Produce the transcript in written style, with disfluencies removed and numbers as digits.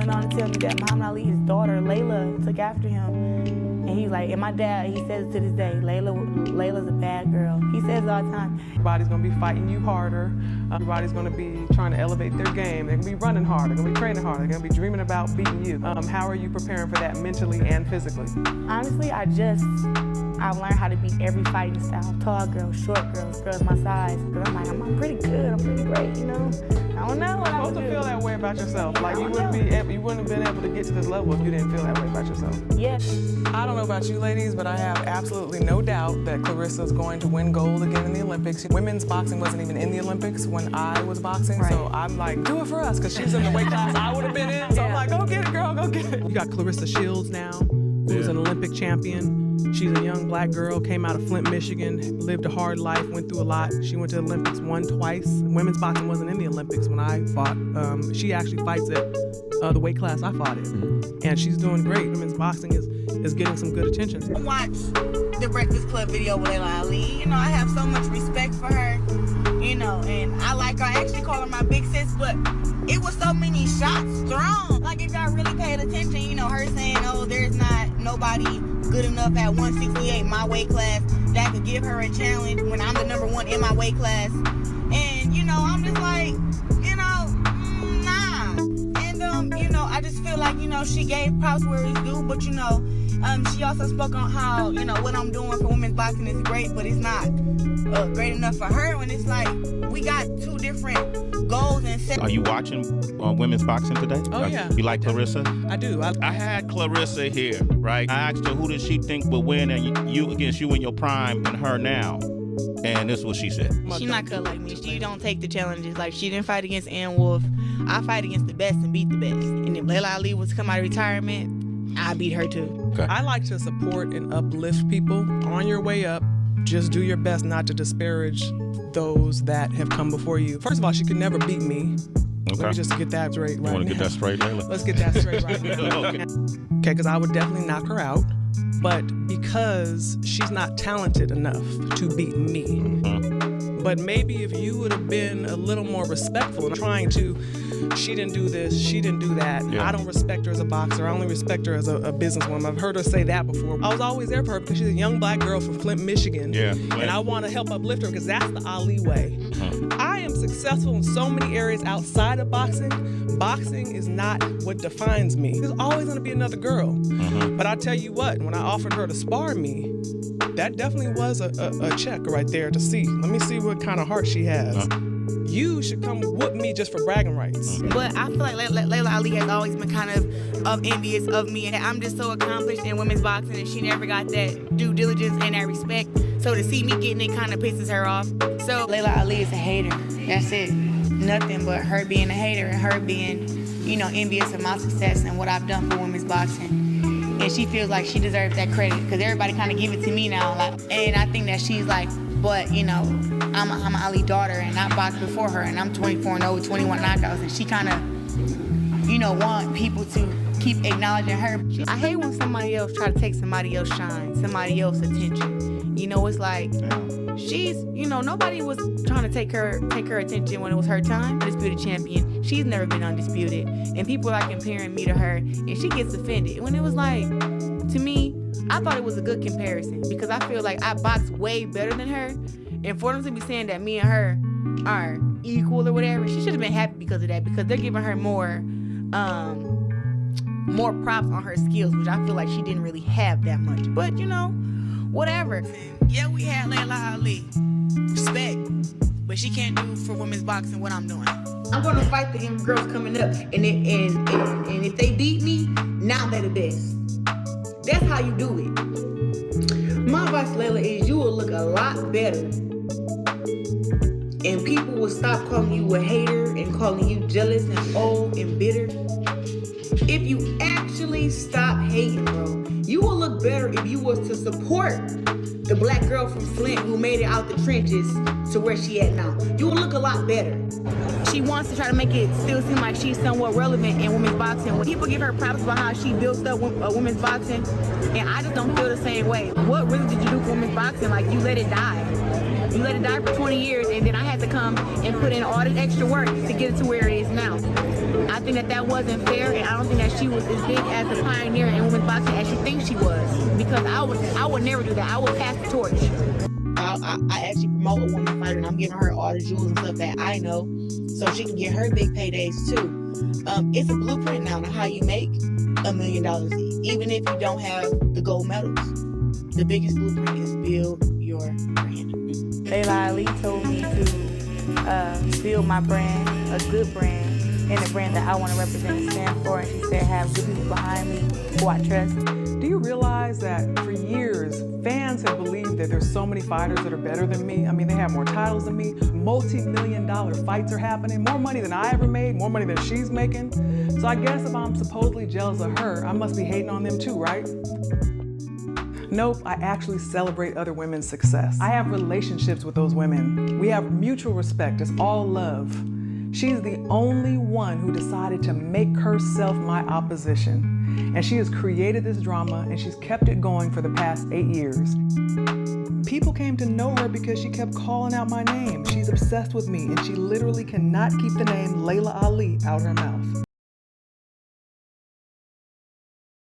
went on to tell me that Muhammad Ali's daughter, LAILA, took after him. And he's like, and my dad, he says to this day, LAILA's a bad girl. He says it all the time. Everybody's gonna be fighting you harder. Everybody's gonna be trying to elevate their game. They're gonna be running hard. They're gonna be training hard. They're gonna be dreaming about beating you. How are you preparing for that mentally and physically? Honestly, I've learned how to beat every fighting style. Tall girls, short girls, girls my size. Cause I'm like, I'm pretty good, I'm pretty great, you know? I don't know what You're supposed to feel that way about yourself. Like you wouldn't have been able to get to this level if you didn't feel that way about yourself. Yes. I don't know about you ladies, but I have absolutely no doubt that Claressa's going to win gold again in the Olympics. Women's boxing wasn't even in the Olympics when I was boxing, right. So I'm like, do it for us, because she's in the weight class I would have been in. So I'm like, go get it, girl, go get it. You got Claressa Shields now, who's an Olympic champion. She's a young black girl, came out of Flint, Michigan, lived a hard life, went through a lot. She went to the Olympics, won twice. Women's boxing wasn't in the Olympics when I fought. She actually fights at the weight class I fought in. And she's doing great. Women's boxing is getting some good attention. Watch the Breakfast Club video with LAILA Ali. You know, I have so much respect for her, you know, and I like her. I actually call her my big sis, but it was so many shots thrown. Like, if y'all really paid attention, you know, her saying, oh, there's not nobody good enough at 168, my weight class, that could give her a challenge when I'm the #1 in my weight class. And, you know, I'm just like, you know, nah. And, you know, I just feel like, you know, she gave props where it's due, but, you know, she also spoke on how, you know, what I'm doing for women's boxing is great, but it's not great enough for her. When it's like, we got two different goals and set. Are you watching women's boxing today? Oh, yeah. You like Claressa? I do. I had Claressa here, right? I asked her who did she think would win and you against you in your prime and her now. And this is what she said. She's not cut like me. She don't take the challenges. Like, she didn't fight against Ann Wolf. I fight against the best and beat the best. And if LAILA Ali was to come out of retirement, I beat her too. Okay. I like to support and uplift people on your way up. Just do your best not to disparage those that have come before you. First of all, she could never beat me. Okay. Let me just get that straight right now. You want to get that straight, LAILA? Let's get that straight right now. Okay, because I would definitely knock her out. But because she's not talented enough to beat me. But maybe if you would have been a little more respectful and trying to, she didn't do this, she didn't do that. Yeah. I don't respect her as a boxer. I only respect her as a businesswoman. I've heard her say that before. I was always there for her because she's a young black girl from Flint, Michigan. Yeah. And I want to help uplift her because that's the Ali way. I am successful in so many areas outside of boxing. Boxing is not what defines me. There's always going to be another girl. But I tell you what, when I offered her to spar me, that definitely was a check right there to see. Let me see what kind of heart she has. You should come whoop me just for bragging rights. But I feel like LAILA Ali has always been kind of envious of me. And I'm just so accomplished in women's boxing, and she never got that due diligence and that respect. So to see me getting it kind of pisses her off. So LAILA Ali is a hater. That's it. Nothing but her being a hater and her being, you know, envious of my success and what I've done for women's boxing. And she feels like she deserves that credit because everybody kind of give it to me now. Like, and I think that she's like, but, you know, I'm an Ali daughter and I boxed before her and I'm 24-0, 21 knockouts. And she kind of, you know, want people to keep acknowledging her. I hate when somebody else try to take somebody else's shine, somebody else's attention. You know, it's like, she's, you know, nobody was trying to take her attention when it was her time. Undisputed champion. She's never been undisputed. And people are comparing me to her, and she gets offended. When it was like, to me, I thought it was a good comparison because I feel like I box way better than her. And for them to be saying that me and her are equal or whatever, she should have been happy because of that, because they're giving her more props on her skills, which I feel like she didn't really have that much. But, you know, whatever. Yeah, we had LAILA Ali. Respect. But she can't do for women's boxing what I'm doing. I'm gonna fight the young girls coming up, and if they beat me, now they're the best. That's how you do it. My advice, LAILA, is you will look a lot better, and people will stop calling you a hater and calling you jealous and old and bitter. If you actually stop hating, bro, you will look better if you was to support the black girl from Flint who made it out the trenches to where she at now. You will look a lot better. She wants to try to make it still seem like she's somewhat relevant in women's boxing. When people give her props about how she built up women's boxing, and I just don't feel the same way. What really did you do for women's boxing? Like, you let it die. You let it die for 20 years, and then I had to come and put in all this extra work to get it to where it is now. I think that wasn't fair, and I don't think that she was as big as a pioneer in women's boxing as she thinks she was. Because I would never do that. I would pass the torch. I actually promote a woman fighter, and I'm giving her all the jewels and stuff that I know, so she can get her big paydays too. It's a blueprint now on how you make $1 million, even if you don't have the gold medals. The biggest blueprint is build your brand. LAILA Ali told me to build my brand, a good brand, and a brand that I want to represent and stand for. And she said, have good people behind me who I trust. Do you realize that for years, fans have believed that there's so many fighters that are better than me? I mean, they have more titles than me. Multi-million-dollar fights are happening. More money than I ever made, more money than she's making. So I guess if I'm supposedly jealous of her, I must be hating on them too, right? Nope, I actually celebrate other women's success. I have relationships with those women. We have mutual respect. It's all love. She's the only one who decided to make herself my opposition. And she has created this drama, and she's kept it going for the past 8 years. People came to know her because she kept calling out my name. She's obsessed with me, and she literally cannot keep the name LAILA Ali out her mouth.